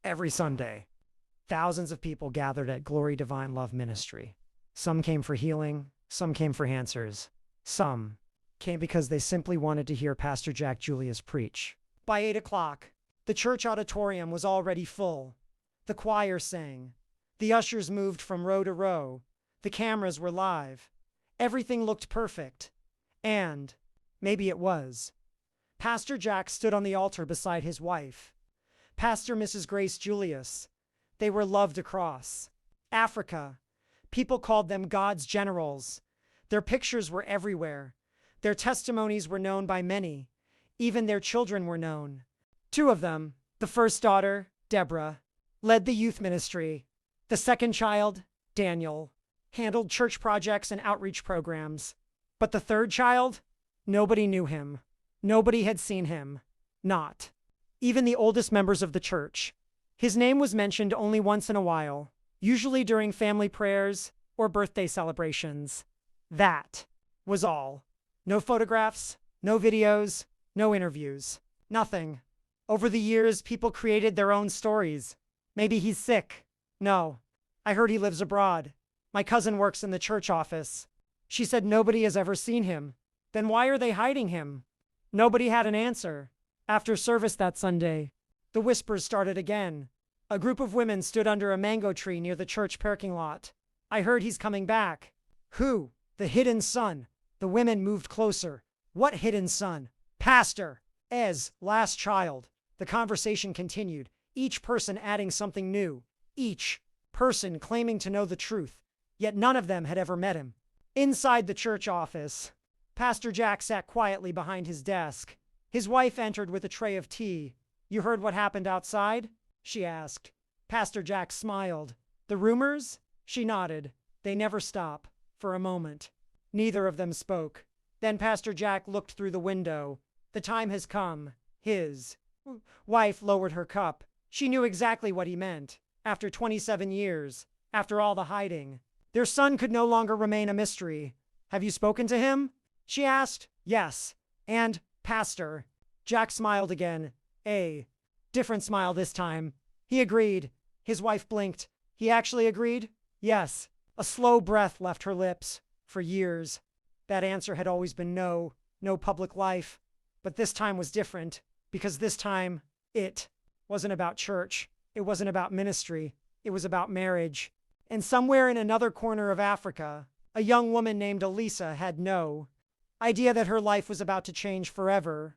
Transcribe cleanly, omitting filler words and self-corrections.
Every Sunday, thousands of people gathered at Glory Divine Love Ministry. Some came for healing, some came for answers, some came because they simply wanted to hear Pastor Jack Julius preach. By 8 o'clock, the church auditorium was already full. The choir sang. The ushers moved from row to row. The cameras were live. Everything looked perfect. And maybe it was. Pastor Jack stood on the altar beside his wife, Pastor Mrs. Grace Julius. They were loved across Africa. People called them God's generals. Their pictures were everywhere. Their testimonies were known by many. Even their children were known. Two of them, the first daughter, Deborah, led the youth ministry. The second child, Daniel, handled church projects and outreach programs. But the third child, nobody knew him. Nobody had seen him. Not even the oldest members of the church. His name was mentioned only once in a while, usually during family prayers or birthday celebrations. That was all. No photographs, no videos, no interviews, nothing. Over the years, people created their own stories. Maybe he's sick. No, I heard he lives abroad. My cousin works in the church office. She said nobody has ever seen him. Then why are they hiding him? Nobody had an answer. After service that Sunday, the whispers started again. A group of women stood under a mango tree near the church parking lot. I heard he's coming back. Who? The hidden son. The women moved closer. What hidden son? Pastor. Ez, last child. The conversation continued, each person adding something new. Each person claiming to know the truth. Yet none of them had ever met him. Inside the church office, Pastor Jack sat quietly behind his desk. His wife entered with a tray of tea. You heard what happened outside? She asked. Pastor Jack smiled. The rumors? She nodded. They never stop. For a moment, neither of them spoke. Then Pastor Jack looked through the window. The time has come. His wife lowered her cup. She knew exactly what he meant. After 27 years, after all the hiding, their son could no longer remain a mystery. Have you spoken to him? She asked. Yes. And, Pastor. Jack smiled again. A different smile this time. He agreed. His wife blinked. He actually agreed? Yes. A slow breath left her lips. For years, that answer had always been no. No public life. But this time was different. Because this time, it wasn't about church. It wasn't about ministry. It was about marriage. And somewhere in another corner of Africa, a young woman named Elisa had no idea that her life was about to change forever.